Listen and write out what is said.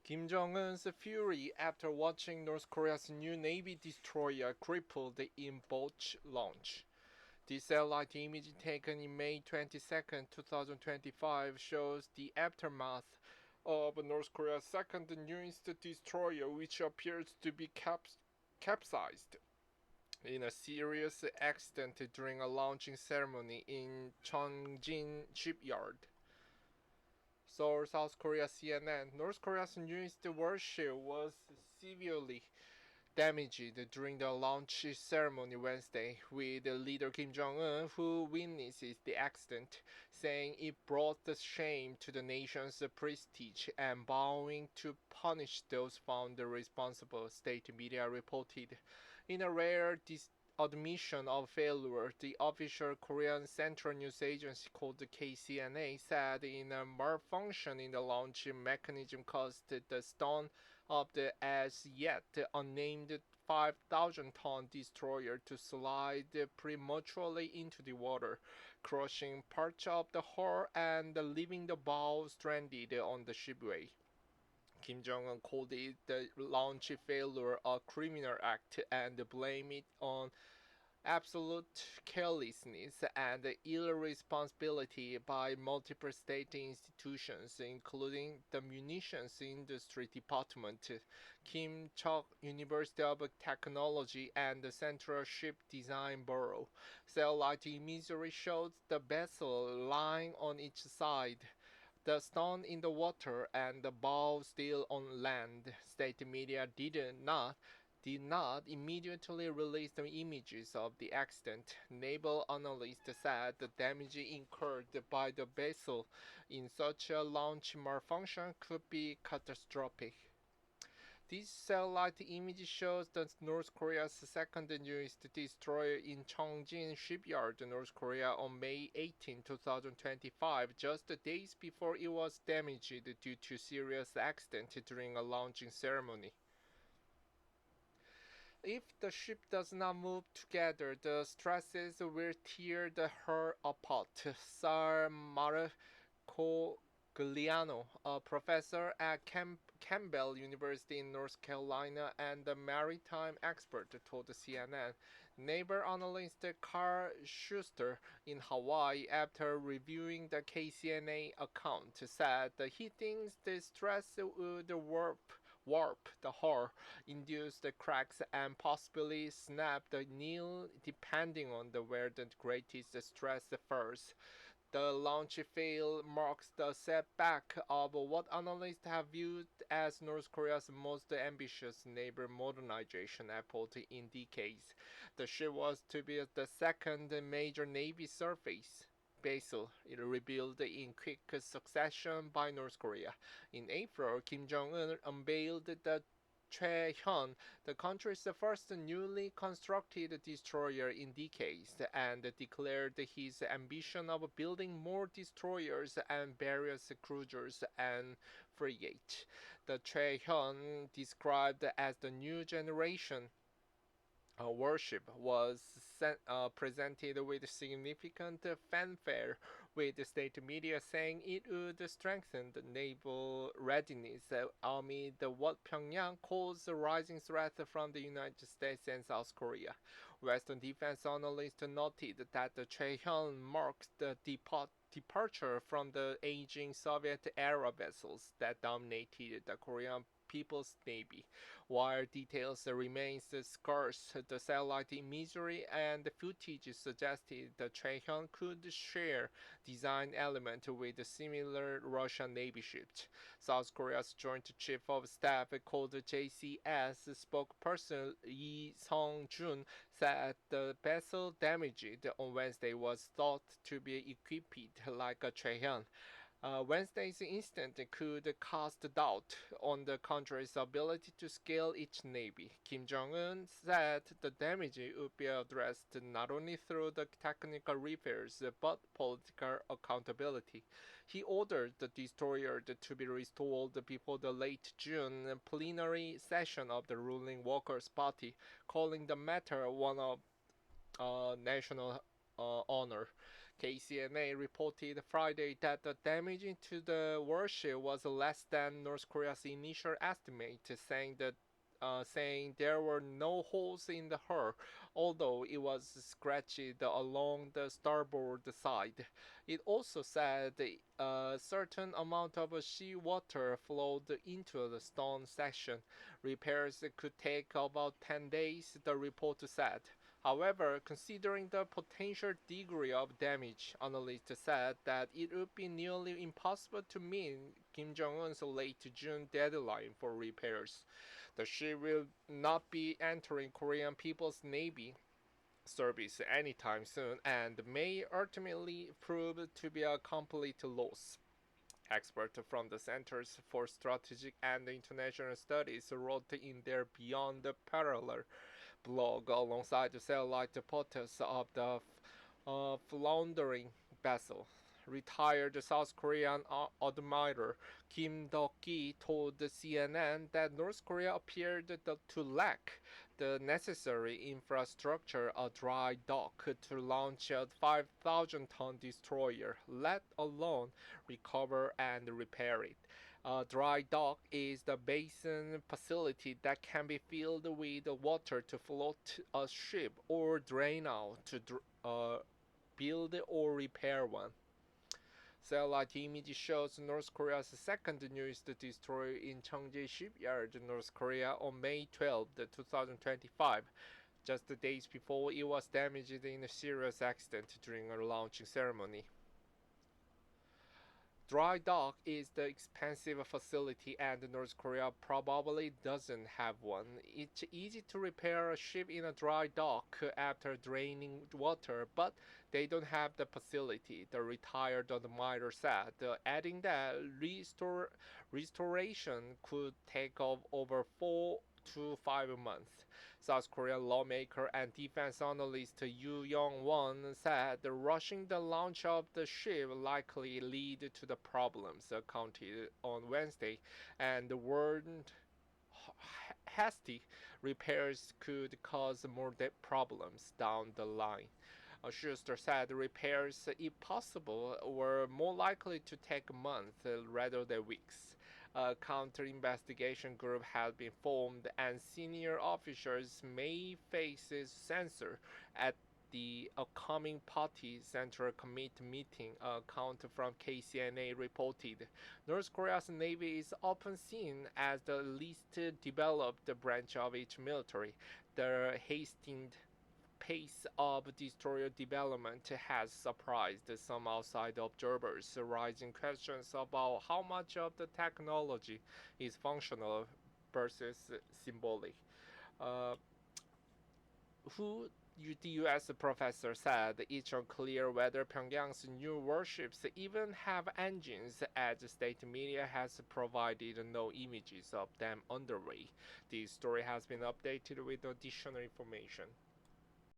Kim Jong Un's fury after watching North Korea's new Navy destroyer crippled in botched launch. The satellite image taken in May 22, 2025 shows the aftermath of North Korea's second newest destroyer, which appears to be capsized in a serious accident during a launching ceremony in Cheongjin shipyard. Seoul, South Korea CNN. North Korea's newest warship was severely damaged during the launch ceremony Wednesday, with leader Kim Jong Un, who witnessed the accident, saying it brought the shame to the nation's prestige and vowing to punish those found responsible, state media reported. In a rare admission of failure, the official Korean Central News Agency called the KCNA said in a malfunction in the launch mechanism caused the stern of the as yet unnamed 5,000-ton destroyer to slide prematurely into the water, crushing parts of the hull and leaving the bow stranded on the shipway. Kim Jong Un called it the launch failure a criminal act and blamed it on absolute carelessness and irresponsibility by multiple state institutions, including the Munitions Industry Department, Kim Chok University of Technology, and the Central Ship Design Bureau. Satellite imagery shows the vessel lying on each side, the stern in the water and the bow still on land. State media did not immediately release the images of the accident. Naval analysts said the damage incurred by the vessel in such a launch malfunction could be catastrophic. This satellite image shows the North Korea's second newest destroyer in Cheongjin shipyard, North Korea, on May 18, 2025, just days before it was damaged due to serious accident during a launching ceremony. If the ship does not move together, the stresses will tear the hull apart. Sir Marco Giuliano, a professor at Campbell University in North Carolina and a maritime expert, told CNN. Naval analyst Carl Schuster in Hawaii, after reviewing the KCNA account, said that he thinks the stress would warp the hull, induce the cracks, and possibly snap the neel depending on where the greatest stress falls. The launch fail marks the setback of what analysts have viewed as North Korea's most ambitious naval modernization effort in decades. The ship was to be the second major Navy surface vessel rebuilt in quick succession by North Korea. In April, Kim Jong Un unveiled the Cheon, the country's first newly constructed destroyer in decades, and declared his ambition of building more destroyers and various cruisers and frigates. The Cheon, described as the new generation warship, was presented with significant fanfare, with state media saying it would strengthen the naval readiness amid what Pyongyang calls a rising threat from the United States and South Korea. Western defense analysts noted that the Cheon marks the departure from the aging Soviet-era vessels that dominated the Korean People's Navy. While details remain scarce, the satellite imagery and footage suggested the Cheon could share design elements with similar Russian Navy ships. South Korea's Joint Chief of Staff, called JCS, spokesperson Lee Sung-jun, said the vessel damaged on Wednesday was thought to be equipped like a Cheon. Wednesday's incident could cast doubt on the country's ability to scale its navy. Kim Jong Un said the damage would be addressed not only through the technical repairs but political accountability. He ordered the destroyer to be restored before the late June plenary session of the ruling Workers' Party, calling the matter one of national honor. KCNA reported Friday that the damage to the warship was less than North Korea's initial estimate, saying there were no holes in the hull, although it was scratched along the starboard side. It also said a certain amount of seawater flowed into the stern section. Repairs could take about 10 days, the report said. However, considering the potential degree of damage, analysts said that it would be nearly impossible to meet Kim Jong Un's late June deadline for repairs. The ship will not be entering Korean People's Navy service anytime soon and may ultimately prove to be a complete loss. Experts from the Centers for Strategic and International Studies wrote in their Beyond the Parallel blog alongside the satellite photos of the floundering vessel. Retired South Korean Admiral Kim Dok-gi told CNN that North Korea appeared to lack the necessary infrastructure, a dry dock to launch a 5,000-ton destroyer, let alone recover and repair it. A dry dock is the basin facility that can be filled with water to float a ship or drain out to build or repair one. Satellite image shows North Korea's second newest destroyer in Cheongjae Shipyard, North Korea, on May 12, 2025, just the days before it was damaged in a serious accident during a launching ceremony. Dry dock is the expensive facility and North Korea probably doesn't have one. It's easy to repair a ship in a dry dock after draining water, but they don't have the facility, the retired admiral said, adding that restoration could take over 4 to 5 months. South Korean lawmaker and defense analyst Yoonjung said rushing the launch of the ship likely lead to the problems counted on Wednesday, and warned hasty repairs could cause more problems down the line. Schuster said repairs, if possible, were more likely to take months rather than weeks. A counter-investigation group has been formed, and senior officers may face censure at the upcoming Party Central Committee meeting, a account from KCNA reported. North Korea's Navy is often seen as the least developed branch of its military. The hastened pace of destroyer development has surprised some outside observers, raising questions about how much of the technology is functional versus symbolic. Uh, who the U.S. professor said it's unclear whether Pyongyang's new warships even have engines, as state media has provided no images of them underway. The story has been updated with additional information.